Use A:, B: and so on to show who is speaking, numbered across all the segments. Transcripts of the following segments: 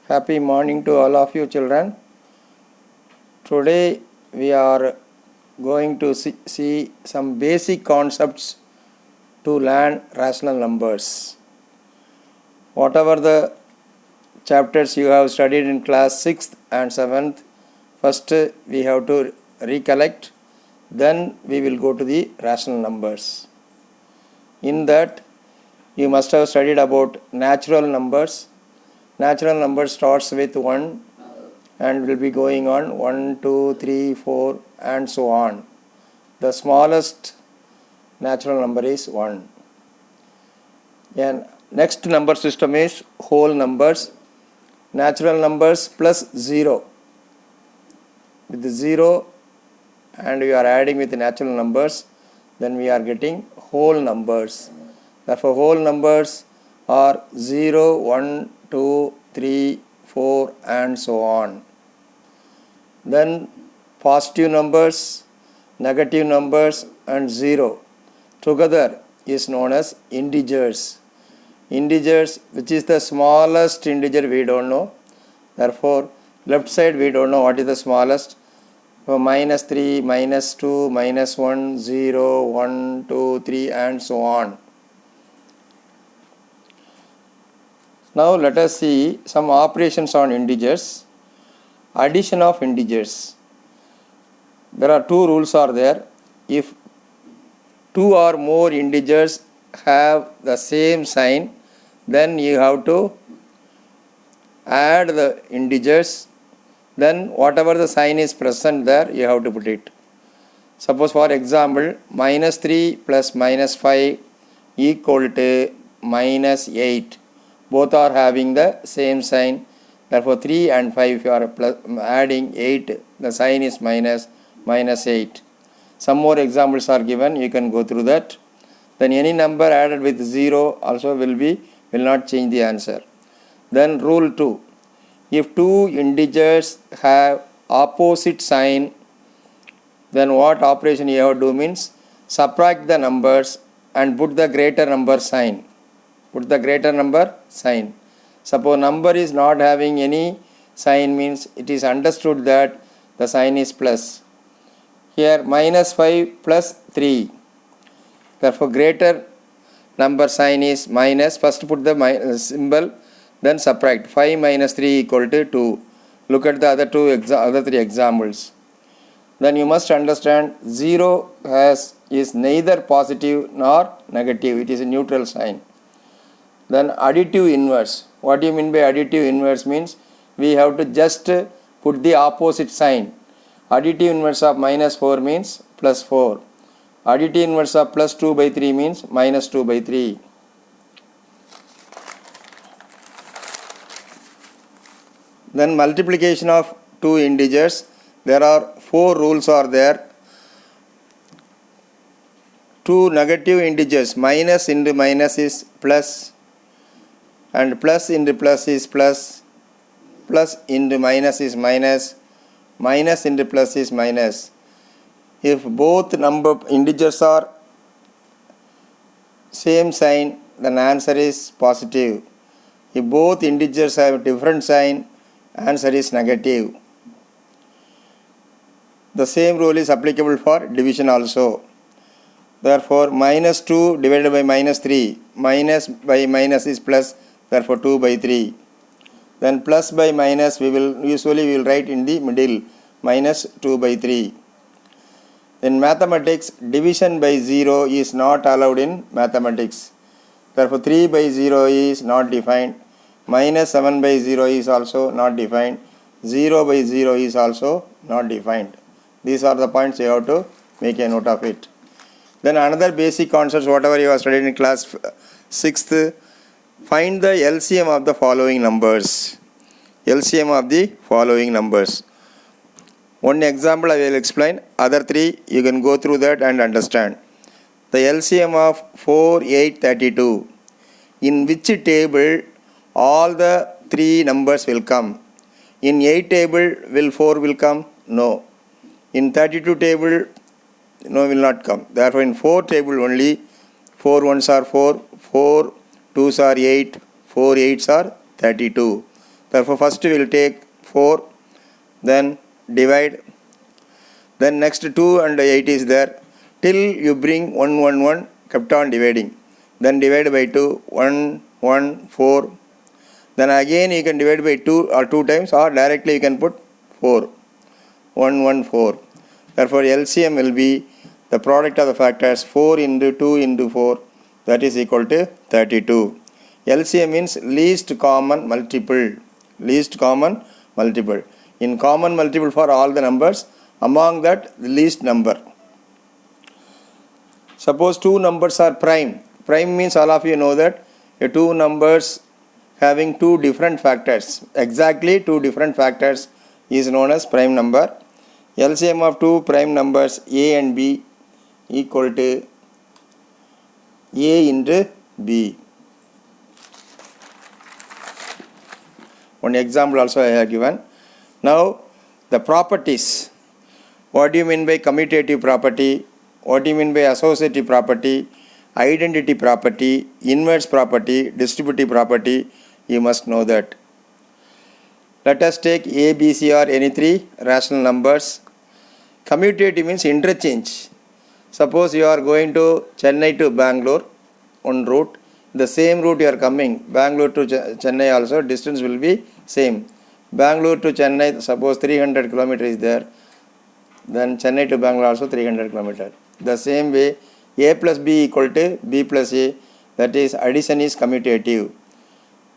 A: Happy morning to all of you children. Today we are going to see some basic concepts to learn rational numbers. Whatever the chapters you have studied in class 6th and 7th, first we have to recollect, then we will go to the rational numbers. In that you must have studied about natural numbers. Natural number starts with 1 and will be going on 1, 2, 3, 4 and so on. The smallest natural number is 1. And next number system is whole numbers. Natural numbers plus 0. With the 0 and we are adding with the natural numbers, then we are getting whole numbers. Therefore whole numbers are 0, 1, 2, 3, 4 and so on. Then positive numbers, negative numbers and 0 together is known as integers. Integers, which is the smallest integer, we don't know. Therefore left side we don't know what is the smallest. So minus 3, minus 2, minus 1, 0, 1, 2, 3 and so on. Now let us see some operations on integers. Addition of integers. There are two rules are there. If two or more integers have the same sign, then you have to add the integers. Then whatever the sign is present there, you have to put it. Suppose for example, minus 3 plus minus 5 equal to minus 8. Both are having the same sign. Therefore 3 and 5, if you are adding 8, the sign is minus 8. Some more examples are given, you can go through that. Then any number added with 0 also will not change the answer. Then rule 2. If two integers have opposite sign, then what operation you have to do means subtract the numbers and put the greater number sign. Put the greater number sign. Suppose number is not having any sign, means it is understood that the sign is plus. Here minus 5 plus 3. Therefore greater number sign is minus. First put the symbol, then subtract. 5 minus 3 equal to 2. Look at the other three examples. Then you must understand 0 is neither positive nor negative. It is a neutral sign. Then additive inverse. What do you mean by additive inverse? Means we have to just put the opposite sign. Additive inverse of minus 4 means plus 4. Additive inverse of plus 2 by 3 means minus 2 by 3. Then multiplication of two integers. There are 4 rules are there. Two negative integers, minus into minus is plus, and plus into plus is plus, plus into minus is minus, minus into plus is minus. If both number integers are same sign, then answer is positive. If both integers have different sign, answer is negative. The same rule is applicable for division also. Therefore minus 2 divided by minus 3, minus by minus is plus, therefore 2 by 3. Then plus by minus we will write in the middle, minus 2 by 3. In mathematics, division by 0 is not allowed in mathematics. Therefore 3 by 0 is not defined. Minus 7 by 0 is also not defined. 0 by 0 is also not defined. These are the points you have to make a note of it. Then another basic concepts, whatever you have studied in class 6th, find the LCM of the following numbers. LCM of the following numbers. One example I will explain. Other three you can go through that and understand. The LCM of 4, 8, 32. In which table all the three numbers will come? In 8 table will 4 will come? No. In 32 table, no, will not come. Therefore in 4 table only, 4 ones are 4, 4 2s are 8, 4 8s are 32. Therefore first we will take 4, then divide, then next 2 and 8 is there, till you bring 1 1 1, kept on dividing, then divide by 2, 1 1 4, then again you can divide by 2 or 2 times, or directly you can put 4 1 1 4. Therefore LCM will be the product of the factors 4 into 2 into 4, that is equal to 32. LCM means least common multiple. Least common multiple. In common multiple for all the numbers, among that the least number. Suppose two numbers are prime. Prime means all of you know that two numbers having two different factors, exactly two different factors, is known as prime number. LCM of two prime numbers A and B equal to A into B. One example also I have given. Now the properties. What do you mean by commutative property? What do you mean by associative property? Identity property, inverse property, distributive property? You must know that. Let us take A, B, C or any three rational numbers. Commutative means interchange. Suppose you are going to Chennai to Bangalore, one route. The same route you are coming, Bangalore to Chennai also, distance will be same. Bangalore to Chennai, suppose 300 km is there, then Chennai to Bangalore also 300 km. The same way, A plus B equal to B plus A, that is addition is commutative.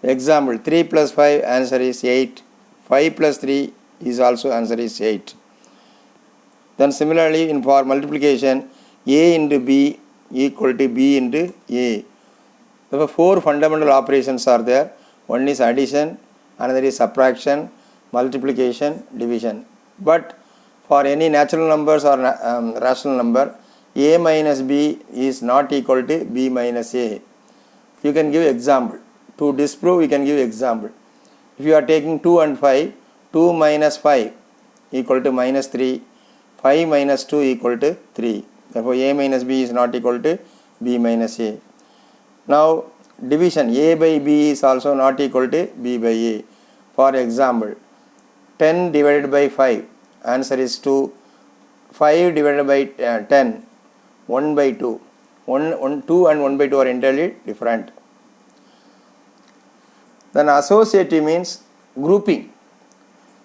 A: Example, 3 plus 5, answer is 8. 5 plus 3 is also answer is 8. Then similarly, in for multiplication, A into B equal to B into A. Therefore, four fundamental operations are there. One is addition, another is subtraction, multiplication, division. But for any natural numbers or rational number, A minus B is not equal to B minus A. You can give example. To disprove, you can give example. If you are taking 2 and 5, 2 minus 5 equal to minus 3, 5 minus 2 equal to 3. Therefore, A minus B is not equal to B minus A. Now, division A by B is also not equal to B by A. For example, 10 divided by 5, answer is 2. 5 divided by 10, 1 by 2. 2 and 1 by 2 are entirely different. Then associative means grouping.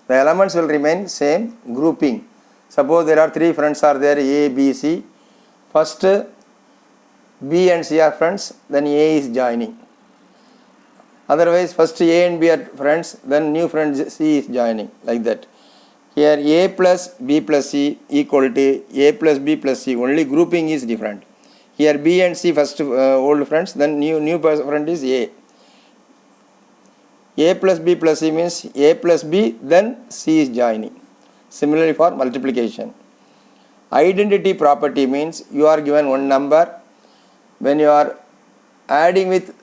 A: The elements will remain same, grouping. Suppose there are three friends are there, A, B, C. First B and C are friends, then A is joining. Otherwise, first A and B are friends, then new friend C is joining, like that. Here A plus B plus C equal to A plus B plus C, only grouping is different. Here B and C first old friends, then new friend is A. A plus B plus C means A plus B, then C is joining. Similarly for multiplication. Identity property means you are given one number. When you are adding with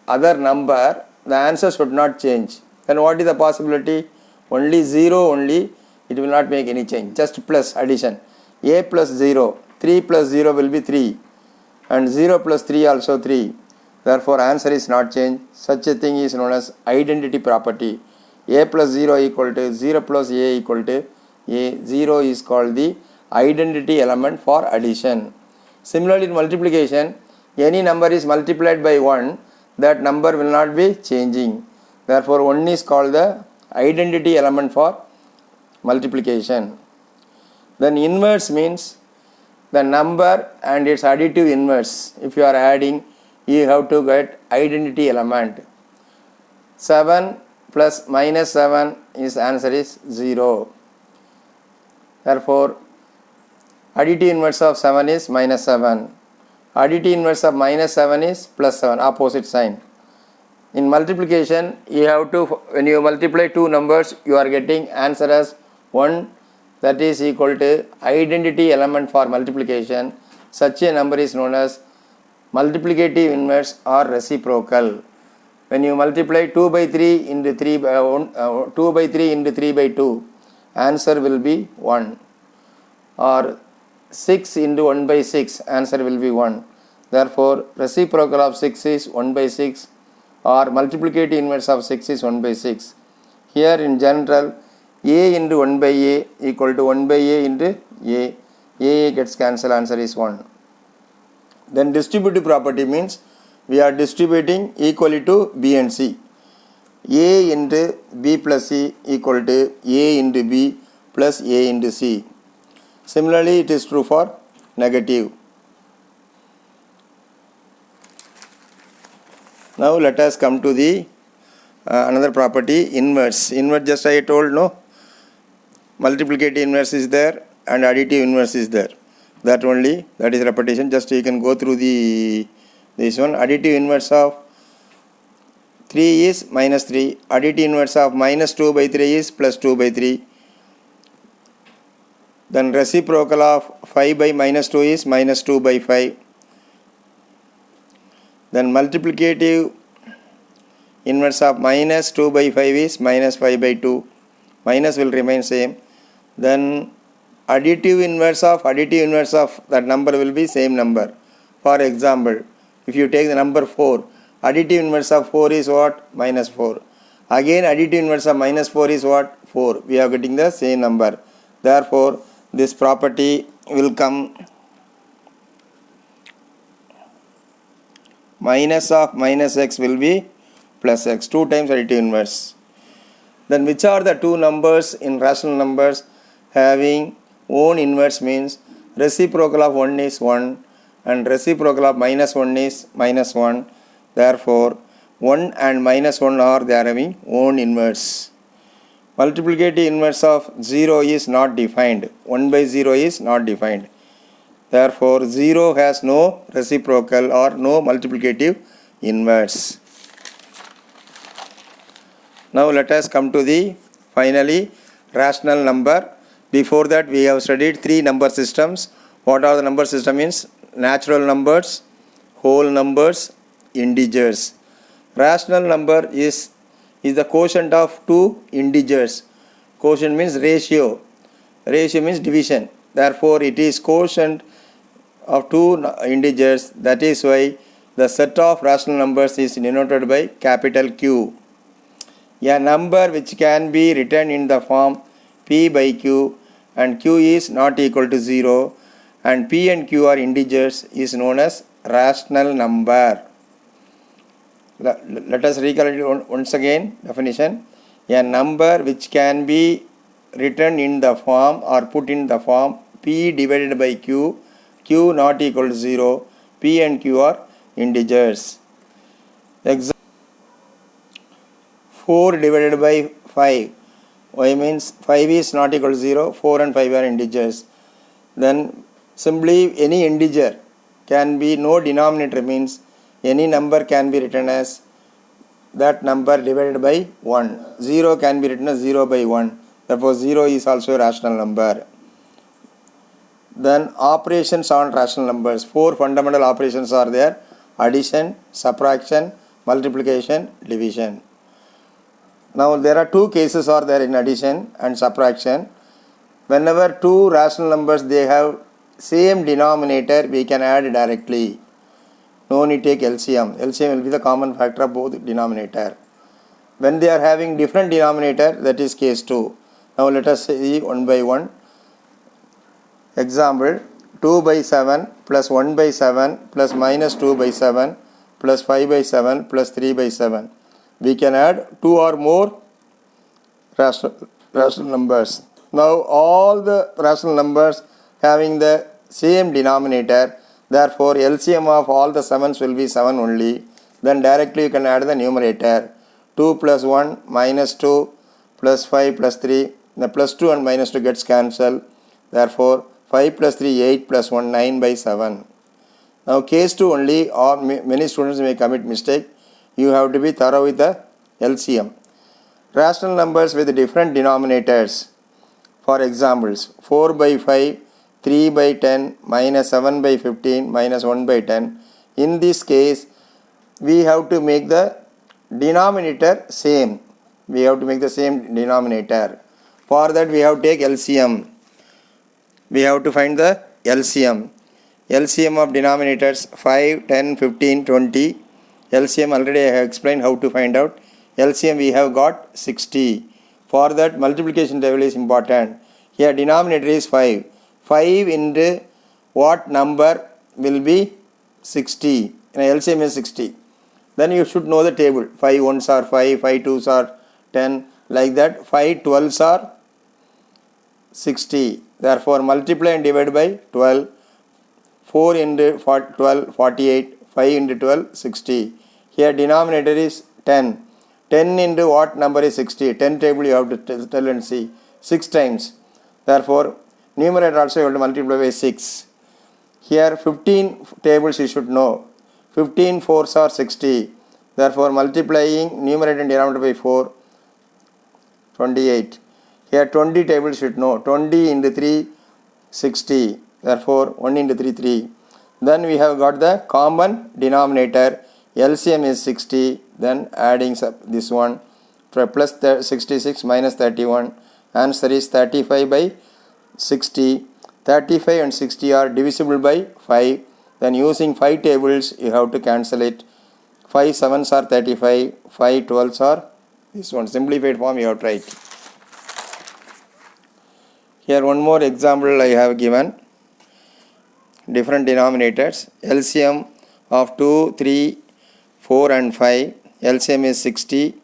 A: other number, the answer should not change. Then what is the possibility? Only 0 only, it will not make any change. Just plus addition. A plus 0, 3 plus 0 will be 3. And 0 plus 3 also 3. Therefore answer is not changed. Such a thing is known as identity property. A plus 0 equal to 0 plus A equal to A. 0 is called the identity element for addition. Similarly in multiplication, any number is multiplied by 1, that number will not be changing. Therefore 1 is called the identity element for multiplication. Then inverse means the number and its additive inverse. If you are adding, you have to get identity element. 7 plus minus 7 is answer is 0. Therefore additive inverse of 7 is minus 7. Additive inverse of minus 7 is plus 7, opposite sign. In multiplication, you have to, when you multiply two numbers, you are getting answer as 1, that is equal to identity element for multiplication. Such a number is known as multiplicative inverse or reciprocal. When you multiply 2 by 3 into 3 by 2 by 3 into 3 by 2, answer will be 1. Or 6 into 1 by 6, answer will be 1. Therefore, reciprocal of 6 is 1 by 6, or multiplicative inverse of 6 is 1 by 6. here in general a into 1 by a equal to 1 by a into a gets cancelled, answer is 1. Then distributive property means we are distributing equally to b and c. A into b plus c equal to a into b plus a into c. Similarly, it is true for negative. Now let us come to the another property, inverse. Inverse, just I told, no, multiplicative inverse is there and additive inverse is there. That only, that is repetition. Just you can go through this one. Additive inverse of 3 is minus 3. Additive inverse of minus 2 by 3 is plus 2 by 3. Then reciprocal of 5 by minus 2 is minus 2 by 5. Then multiplicative inverse of minus 2 by 5 is minus 5 by 2. Minus will remain same. Then additive inverse of that number will be same number. For example, if you take the number 4, additive inverse of 4 is what? Minus 4. Again additive inverse of minus 4 is what? 4. We are getting the same number. Therefore, this property will come minus of minus x will be plus x, 2 times additive inverse. Then which are the two numbers in rational numbers having own inverse means reciprocal of 1 is 1 and reciprocal of minus 1 is minus 1. Therefore, 1 and minus 1 are they are having own inverse. Multiplicative inverse of 0 is not defined. 1 by 0 is not defined. Therefore, 0 has no reciprocal or no multiplicative inverse. Now let us come to the finally rational number. Before that we have studied 3 number systems. What are the number system means? Natural numbers, whole numbers, integers. Rational number is the quotient of 2 integers. Quotient means ratio. Ratio means division. Therefore, it is quotient of 2 integers. That is why the set of rational numbers is denoted by capital Q. A number which can be written in the form p by q and q is not equal to 0 and p and q are integers is known as rational number. Let us recollect once again definition. A number which can be written in the form or put in the form p divided by q, q not equal to 0, p and q are integers. 4 divided by 5. Why means 5 is not equal to 0, 4 and 5 are integers. Then simply any integer can be no denominator means any number can be written as that number divided by 1. 0 can be written as 0 by 1. Therefore, 0 is also a rational number. Then operations on rational numbers. 4 fundamental operations are there: addition, subtraction, multiplication, division. Now there are 2 cases are there in addition and subtraction. Whenever 2 rational numbers they have same denominator, we can add directly. No need to take LCM. LCM will be the common factor of both denominator. When they are having different denominator, that is case 2. Now let us see one by one. Example, 2 by 7 plus 1 by 7 plus minus 2 by 7 plus 5 by 7 plus 3 by 7. We can add 2 or more rational numbers. Now all the rational numbers having the same denominator, therefore LCM of all the 7s will be 7 only. Then directly you can add the numerator. 2 plus 1 minus 2 plus 5 plus 3. The plus 2 and minus 2 gets cancelled. Therefore 5 plus 3 8 plus 1 9 by 7. Now case 2 only, or many students may commit mistake. You have to be thorough with the LCM. Rational numbers with different denominators. For examples, 4 by 5, 3 by 10, minus 7 by 15, minus 1 by 10. In this case, we have to make the denominator same. We have to make the same denominator. For that, we have to take LCM. We have to find the LCM. LCM of denominators 5, 10, 15, 20. LCM already I have explained how to find out. LCM we have got 60. For that, multiplication table is important. Here denominator is 5. 5 into what number will be 60? LCM is 60. Then you should know the table. 5 ones are 5, 5 twos are 10, like that. 5 12s are 60. Therefore, multiply and divide by 12. 4 into 12, 48. 5 into 12, 60. Here denominator is 10. 10 into what number is 60? 10 table you have to tell and see. 6 times. Therefore, numerator also you have to multiply by 6. Here 15 tables you should know. 15 fours are 60. Therefore, multiplying numerator and denominator by 4, 28. Here 20 tables you should know. 20 into 3, 60. Therefore, 1 into 3, 3. Then we have got the common denominator. LCM is 60. Then adding this one. Plus 66 minus 31. Answer is 35 by 60. 35 and 60 are divisible by 5. Then using 5 tables you have to cancel it. 5 7s are 35. 5 12s are this one. Simplified form you have to write. Here one more example I have given. Different denominators. LCM of 2, 3, 4 and 5. LCM is 60.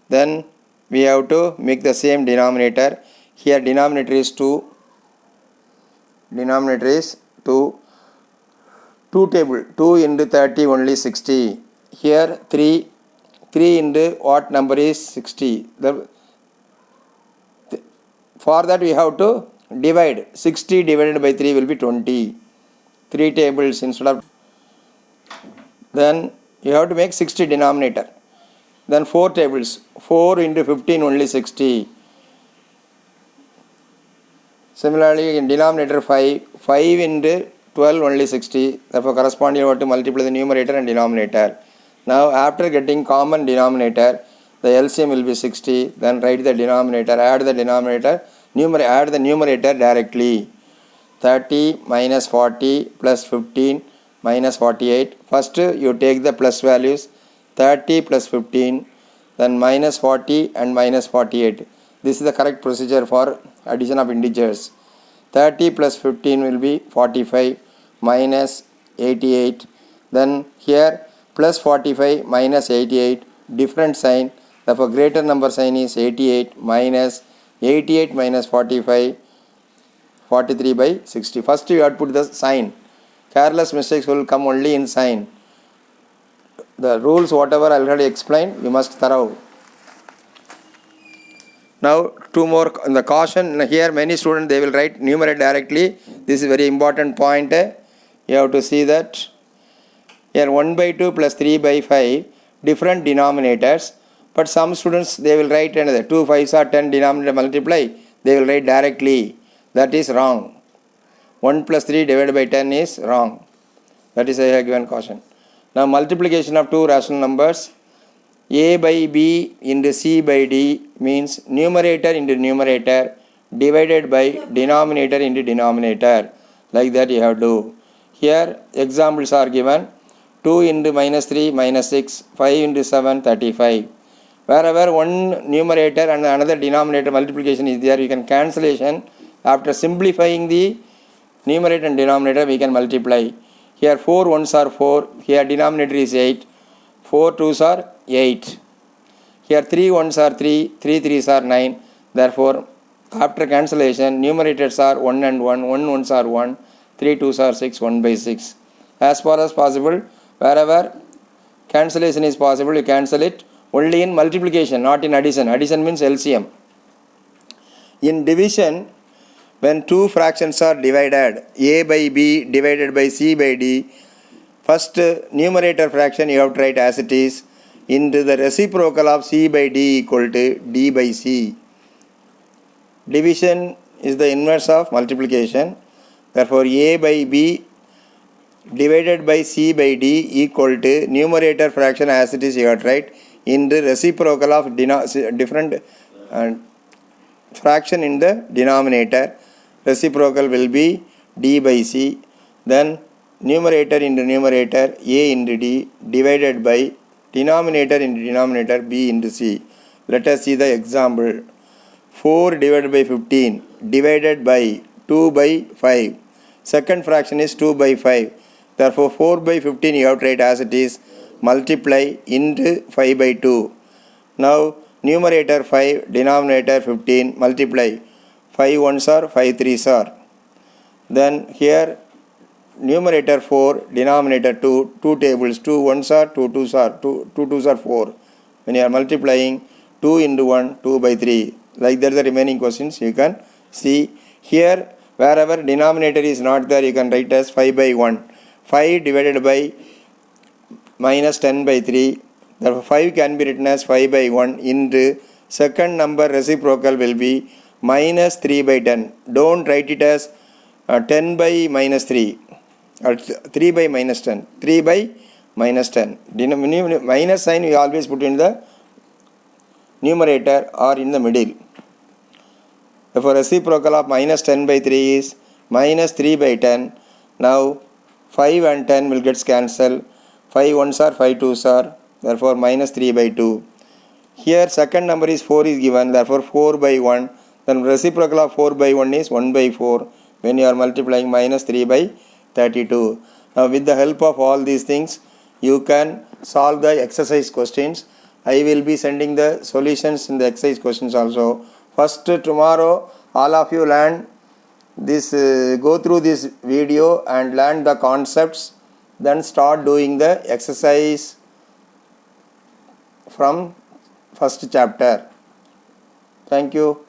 A: Then we have to make the same denominator. Here denominator is 2. Denominator is 2. 2 table. 2 into 30 only 60. Here 3. 3 into what number is 60? For that we have to divide. 60 divided by 3 will be 20. 3 tables instead of. Then you have to make 60 denominator. Then 4 tables. 4 into 15 only 60. Similarly in denominator 5. 5 into 12 only 60. Therefore correspondingly you have to multiply the numerator and denominator. Now after getting common denominator, the LCM will be 60. Then write the denominator. Add the denominator. Add the numerator directly. 30 minus 40 plus 15 minus 48. First you take the plus values. 30 plus 15. Then minus 40 and minus 48. This is the correct procedure for addition of integers. 30 plus 15 will be 45 minus 88. Then here plus 45 minus 88. Different sign. Therefore greater number sign is 88 minus 88 minus 45. 43 by 60. First you have to put the sign. Careless mistakes will come only in sign. The rules whatever I already explained, you must thorough. Now 2 more in the caution. Here many students they will write numerator directly. This is very important point. You have to see that. Here 1 by 2 plus 3 by 5 different denominators. But some students they will write another 2 5s are 10 denominator multiply. They will write directly. That is wrong. 1 plus 3 divided by 10 is wrong. That is I have given caution. Now multiplication of 2 rational numbers. A by B into C by D means numerator into numerator divided by denominator into denominator. Like that you have to do. Here examples are given. 2 into minus 3 minus 6. 5 into 7 35. Wherever one numerator and another denominator multiplication is there, you can cancellation. After simplifying the numerator and denominator, we can multiply. Here 4 ones are 4. Here denominator is 8. 4 twos are 8. Here 3 ones are 3. 3 threes are 9. Therefore, after cancellation, numerators are 1 and 1. 1 ones are 1. 3 twos are 6. 1 by 6. As far as possible, wherever cancellation is possible, you cancel it. Only in multiplication, not in addition. Addition means LCM. In division, when 2 fractions are divided, A by B divided by C by D, first numerator fraction you have to write as it is into the reciprocal of C by D equal to D by C. Division is the inverse of multiplication. Therefore, A by B divided by C by D equal to numerator fraction as it is you have to write in the reciprocal of different fraction in the denominator. Reciprocal will be D by C. Then numerator into numerator A into D divided by denominator into denominator B into C. Let us see the example. 4 divided by 15 divided by 2 by 5. Second fraction is 2 by 5. Therefore 4 by 15 you have to write as it is, multiply into 5 by 2. Now numerator 5, denominator 15, multiply. 5 ones are 5 threes are. Then here numerator 4, denominator 2, 2 tables, 2 ones are 2 twos are 2 twos are 4. When you are multiplying 2 into 1, 2 by 3. Like that the remaining questions you can see. Here wherever denominator is not there, you can write as 5 by 1. 5 divided by minus 10 by 3. Therefore 5 can be written as 5 by 1 into second number reciprocal will be minus 3 by 10. Don't write it as 10 by minus 3 or 3 by minus 10. 3 by minus 10. Minus sign we always put in the numerator or in the middle. Therefore reciprocal of minus 10 by 3 is minus 3 by 10. Now 5 and 10 will get cancelled. 5 ones are 5 twos are. Therefore minus 3 by 2. Here second number is 4 is given. Therefore 4 by 1. Then reciprocal of 4 by 1 is 1 by 4. When you are multiplying minus 3 by 32. Now with the help of all these things you can solve the exercise questions. I will be sending the solutions in the exercise questions also. First tomorrow all of you learn this, go through this video and learn the concepts, then start doing the exercise from first chapter. Thank you.